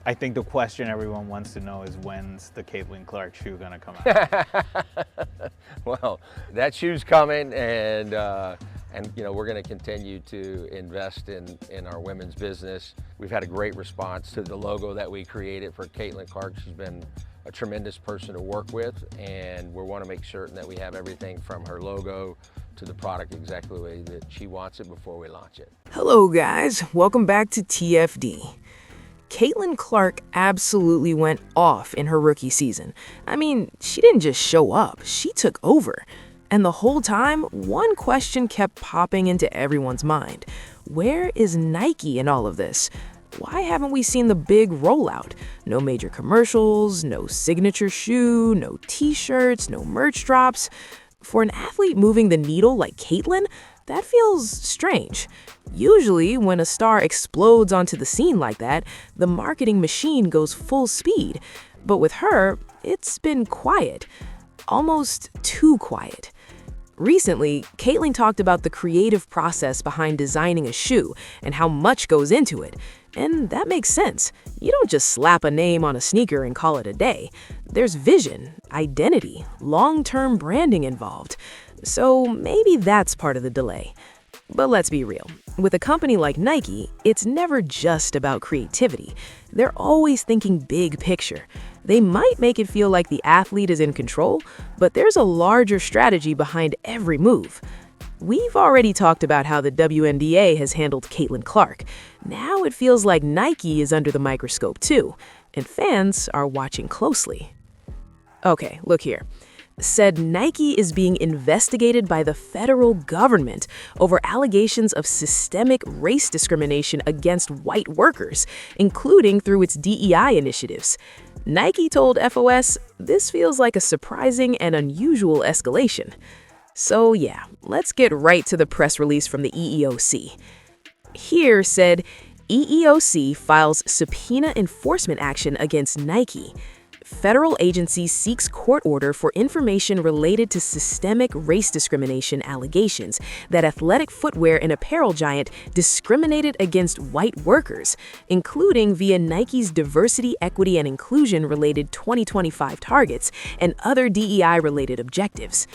I think the question everyone wants to know is when's the Caitlyn Clark shoe gonna come out? Well, that shoe's coming, and you know, we're going to continue to invest in our women's business. We've had a great response to the logo that we created for Caitlyn Clark. She's been a tremendous person to work with, and we want to make certain that we have everything from her logo to the product exactly the way that she wants it before we launch it. Hello guys, welcome back to TFD. Caitlyn Clark absolutely went off in her rookie season. I mean, she didn't just show up, she took over. And the whole time, one question kept popping into everyone's mind. Where is Nike in all of this? Why haven't we seen the big rollout? No major commercials, no signature shoe, no t-shirts, no merch drops. For an athlete moving the needle like Caitlyn, that feels strange. Usually, when a star explodes onto the scene like that, the marketing machine goes full speed. But with her, it's been quiet. Almost too quiet. Recently, Caitlyn talked about the creative process behind designing a shoe and how much goes into it. And that makes sense. You don't just slap a name on a sneaker and call it a day. There's vision, identity, long-term branding involved. So maybe that's part of the delay. But let's be real. With a company like Nike, it's never just about creativity. They're always thinking big picture. They might make it feel like the athlete is in control, but there's a larger strategy behind every move. We've already talked about how the WNBA has handled Caitlyn Clark. Now it feels like Nike is under the microscope too, and fans are watching closely. Okay, look here. Said Nike is being investigated by the federal government over allegations of systemic race discrimination against white workers, including through its DEI initiatives. Nike told FOS this feels like a surprising and unusual escalation. So yeah, let's get right to the press release from the EEOC. Here said, EEOC files subpoena enforcement action against Nike. Federal agency seeks court order for information related to systemic race discrimination allegations that athletic footwear and apparel giant discriminated against white workers, including via Nike's diversity, equity, and inclusion-related 2025 targets and other DEI-related objectives.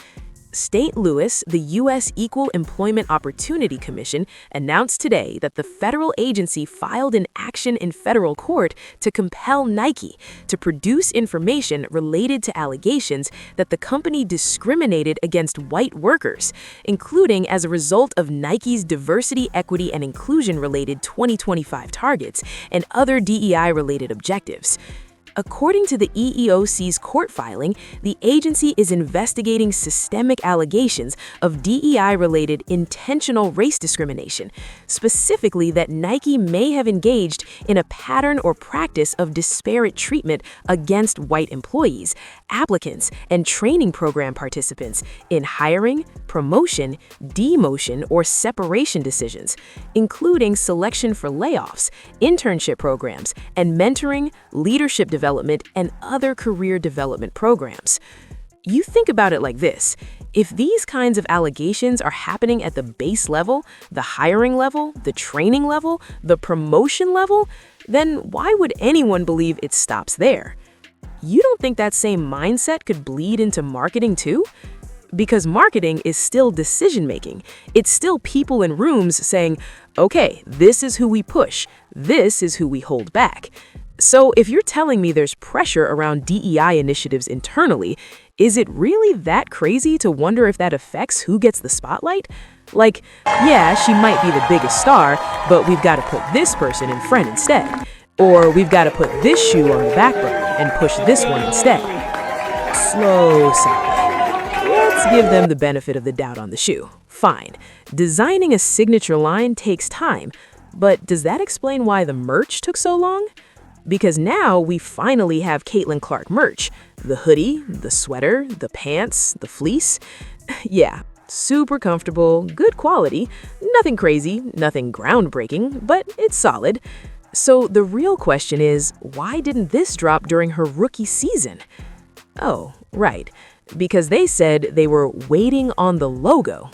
St. Louis, the U.S. Equal Employment Opportunity Commission, announced today that the federal agency filed an action in federal court to compel Nike to produce information related to allegations that the company discriminated against white workers, including as a result of Nike's diversity, equity, and inclusion-related 2025 targets and other DEI-related objectives. According to the EEOC's court filing, the agency is investigating systemic allegations of DEI-related intentional race discrimination, specifically that Nike may have engaged in a pattern or practice of disparate treatment against white employees, applicants, and training program participants in hiring, promotion, demotion, or separation decisions, including selection for layoffs, internship programs, and mentoring, leadership development, and other career development programs. You think about it like this. If these kinds of allegations are happening at the base level, the hiring level, the training level, the promotion level, then why would anyone believe it stops there? You don't think that same mindset could bleed into marketing too? Because marketing is still decision-making. It's still people in rooms saying, okay, this is who we push, this is who we hold back. So if you're telling me there's pressure around DEI initiatives internally, is it really that crazy to wonder if that affects who gets the spotlight? Like, yeah, she might be the biggest star, but we've got to put this person in front instead. Or we've got to put this shoe on the back burner and push this one instead. Slow sigh. Let's give them the benefit of the doubt on the shoe. Fine. Designing a signature line takes time, but does that explain why the merch took so long? Because now we finally have Caitlyn Clark merch. The hoodie, the sweater, the pants, the fleece. Yeah, super comfortable, good quality, nothing crazy, nothing groundbreaking, but it's solid. So the real question is, why didn't this drop during her rookie season? Oh, right, because they said they were waiting on the logo.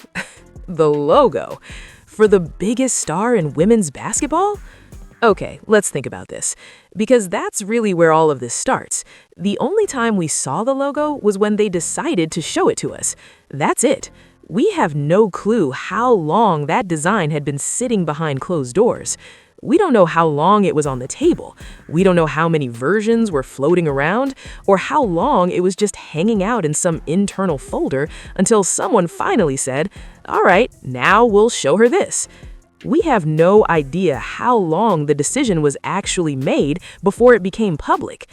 The logo. For the biggest star in women's basketball? Okay, let's think about this. Because that's really where all of this starts. The only time we saw the logo was when they decided to show it to us. That's it. We have no clue how long that design had been sitting behind closed doors. We don't know how long it was on the table. We don't know how many versions were floating around, or how long it was just hanging out in some internal folder until someone finally said, "All right, now we'll show her this." We have no idea how long the decision was actually made before it became public.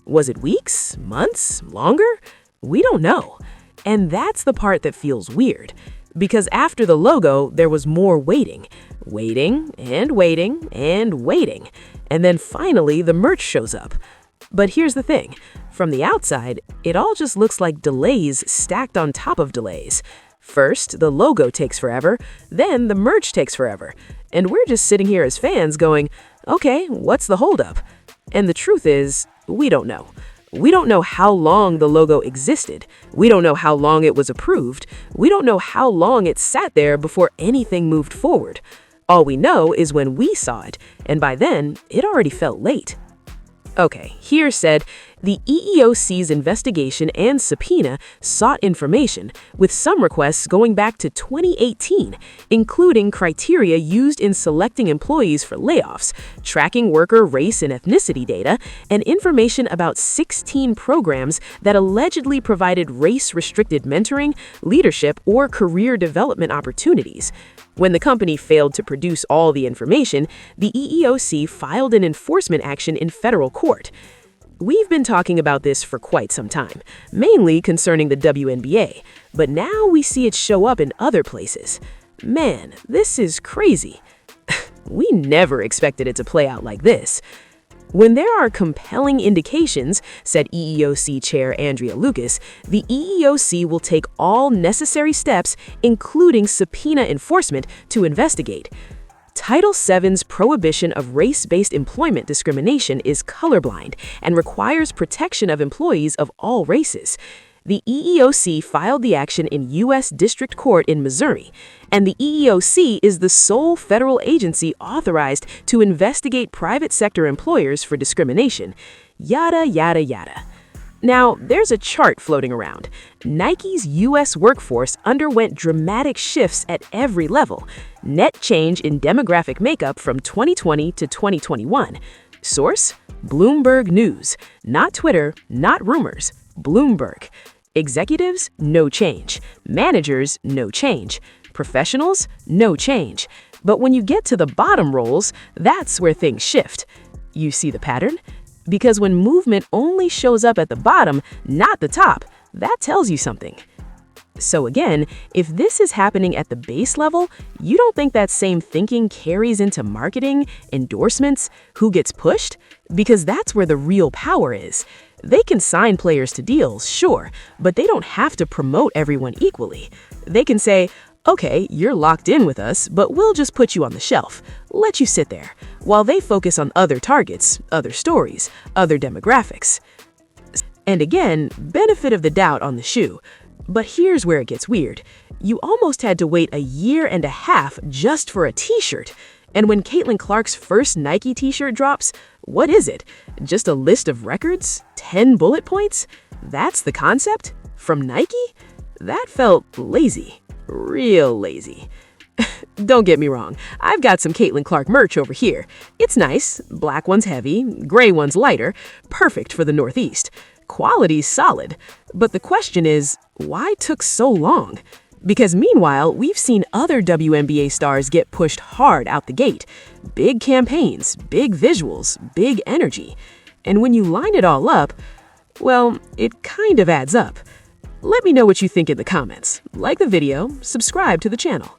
Was it weeks, months, longer? We don't know. And that's the part that feels weird. Because after the logo, there was more waiting. Waiting and waiting and waiting. And then finally, the merch shows up. But here's the thing. From the outside, it all just looks like delays stacked on top of delays. First, the logo takes forever, then the merch takes forever. And we're just sitting here as fans going, okay, what's the holdup? And the truth is, we don't know. We don't know how long the logo existed. We don't know how long it was approved. We don't know how long it sat there before anything moved forward. All we know is when we saw it, and by then, it already felt late. Okay, here said, the EEOC's investigation and subpoena sought information, with some requests going back to 2018, including criteria used in selecting employees for layoffs, tracking worker race and ethnicity data, and information about 16 programs that allegedly provided race-restricted mentoring, leadership, or career development opportunities. When the company failed to produce all the information, the EEOC filed an enforcement action in federal court. We've been talking about this for quite some time, mainly concerning the WNBA, but now we see it show up in other places. Man, this is crazy. We never expected it to play out like this. When there are compelling indications, said EEOC Chair Andrea Lucas, the EEOC will take all necessary steps, including subpoena enforcement, to investigate. Title VII's prohibition of race-based employment discrimination is colorblind and requires protection of employees of all races. The EEOC filed the action in U.S. District Court in Missouri, and the EEOC is the sole federal agency authorized to investigate private sector employers for discrimination. Yada, yada, yada. Now, there's a chart floating around. Nike's U.S. workforce underwent dramatic shifts at every level. Net change in demographic makeup from 2020 to 2021. Source? Bloomberg News. Not Twitter, not rumors. Bloomberg. Executives, no change. Managers, no change. Professionals, no change. But when you get to the bottom roles, that's where things shift. You see the pattern? Because when movement only shows up at the bottom, not the top, that tells you something. So again, if this is happening at the base level, you don't think that same thinking carries into marketing, endorsements, who gets pushed? Because that's where the real power is. They can sign players to deals, sure, but they don't have to promote everyone equally. They can say, okay, you're locked in with us, but we'll just put you on the shelf, let you sit there, while they focus on other targets, other stories, other demographics. And again, benefit of the doubt on the shoe. But here's where it gets weird. You almost had to wait a year and a half just for a t-shirt. And when Caitlyn Clark's first Nike t-shirt drops, what is it? Just a list of records? 10 bullet points? That's the concept? From Nike? That felt lazy. Real lazy. Don't get me wrong, I've got some Caitlyn Clark merch over here. It's nice. Black one's heavy, gray one's lighter. Perfect for the Northeast. Quality's solid. But the question is, why took so long? Because meanwhile, we've seen other WNBA stars get pushed hard out the gate. Big campaigns, big visuals, big energy. And when you line it all up, well, it kind of adds up. Let me know what you think in the comments. Like the video, subscribe to the channel.